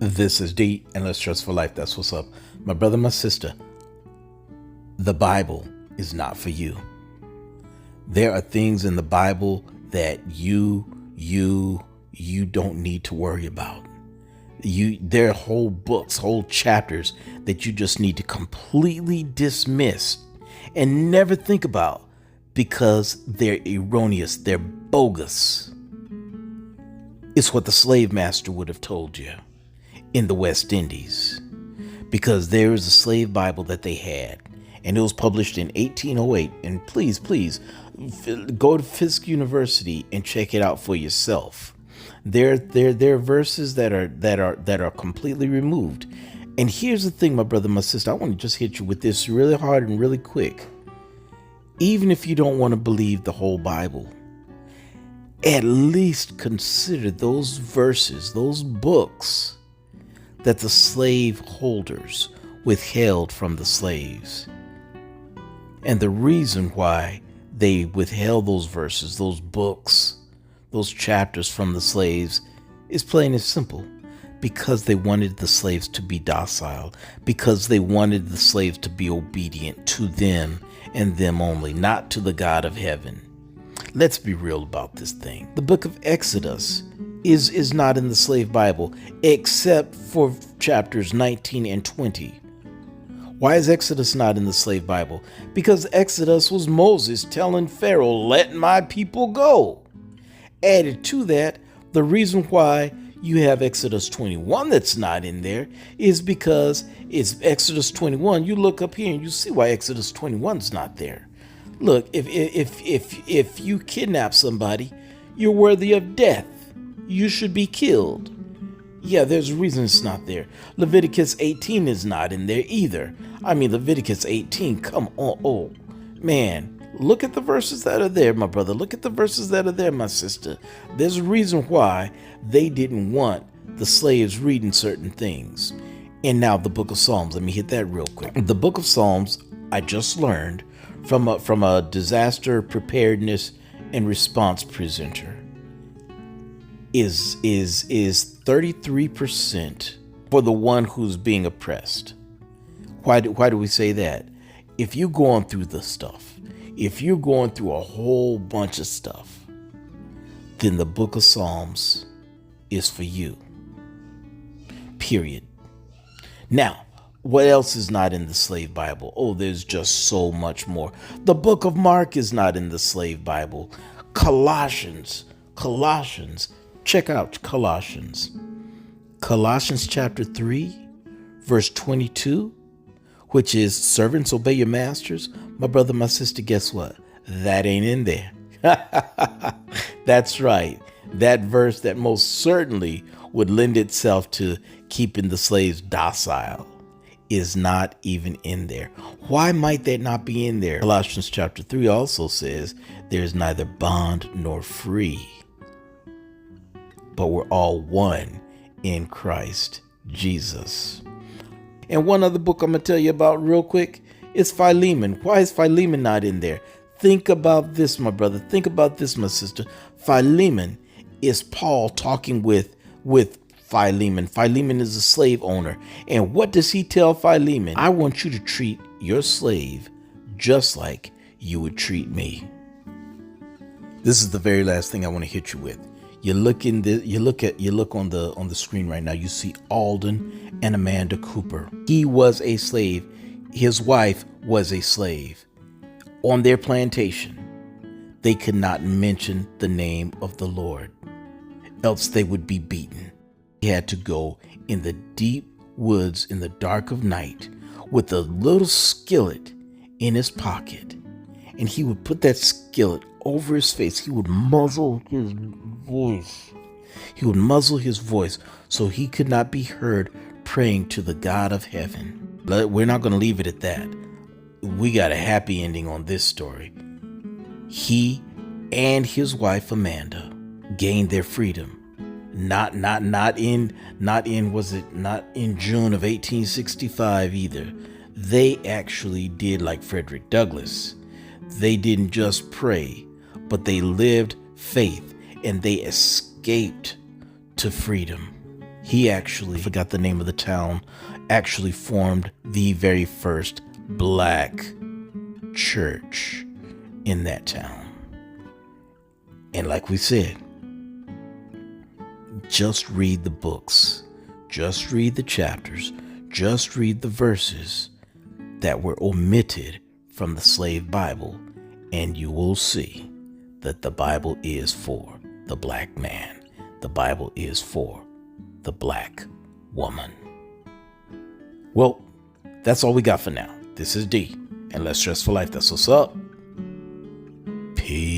This is D and Let's Trust for Life. That's what's up. My brother, my sister, the Bible is not for you. There are things in the Bible that you don't need to worry about. There are whole books, whole chapters that you just need to completely dismiss and never think about because they're erroneous, they're bogus. It's what the slave master would have told you in the West Indies, because there is a slave Bible that they had, and it was published in 1808. And please go to Fisk University and check it out for yourself. There are verses that are completely removed. And here's the thing, my brother, my sister, I want to just hit you with this really hard and really quick. Even if you don't want to believe the whole Bible, at least consider those verses, those books that the slave holders withheld from the slaves. And the reason why they withheld those verses, those books, those chapters from the slaves is plain and simple. Because they wanted the slaves to be docile, because they wanted the slaves to be obedient to them and them only, not to the God of heaven. Let's be real about this thing. The book of Exodus is not in the slave Bible, except for chapters 19 and 20. Why is Exodus not in the slave Bible? Because Exodus was Moses telling Pharaoh, let my people go. Added to that, the reason why you have Exodus 21 that's not in there is because it's Exodus 21. You look up here and you see why Exodus 21 is not there. Look, if you kidnap somebody, you're worthy of death. You should be killed. Yeah, there's a reason it's not there. Leviticus 18 is not in there either. I mean, Leviticus 18, come on. Oh, man. Look at the verses that are there, my brother. Look at the verses that are there, my sister. There's a reason why they didn't want the slaves reading certain things. And now the book of Psalms. Let me hit that real quick. The book of Psalms, I just learned from a disaster preparedness and response presenter, is 33% for the one who's being oppressed. Why do we say that? If you're going through the stuff, if you're going through a whole bunch of stuff, then the book of Psalms is for you. Period. Now, what else is not in the slave Bible? Oh, there's just so much more. The book of Mark is not in the slave Bible. Colossians. Check out Colossians. Colossians chapter 3, verse 22, which is servants obey your masters. My brother, my sister, guess what? That ain't in there. That's right. That verse that most certainly would lend itself to keeping the slaves docile is not even in there. Why might that not be in there? Colossians chapter 3 also says there's neither bond nor free, but we're all one in Christ Jesus. And one other book I'm going to tell you about real quick is Philemon. Why is Philemon not in there? Think about this, my brother. Think about this, my sister. Philemon is Paul talking with Philemon. Philemon is a slave owner. And what does he tell Philemon? I want you to treat your slave just like you would treat me. This is the very last thing I want to hit you with. You look on the screen right now. You see Alden and Amanda Cooper. He was a slave. His wife was a slave. On their plantation, they could not mention the name of the Lord, else they would be beaten. He had to go in the deep woods in the dark of night with a little skillet in his pocket, and he would put that skillet over his face. He would muzzle his voice. He would muzzle his voice so he could not be heard praying to the God of heaven. But we're not going to leave it at that. We got a happy ending on this story. He and his wife Amanda gained their freedom. Not in June of 1865 either. They actually did like Frederick Douglass. They didn't just pray, but they lived faith and they escaped to freedom. He actually, I forgot the name of the town, actually formed the very first black church in that town. And like we said, just read the books, just read the chapters, just read the verses that were omitted from the slave Bible, and you will see that the Bible is for the black man. The Bible is for the black woman. Well, that's all we got for now. This is D, and Less Stress for Life. That's what's up. Peace.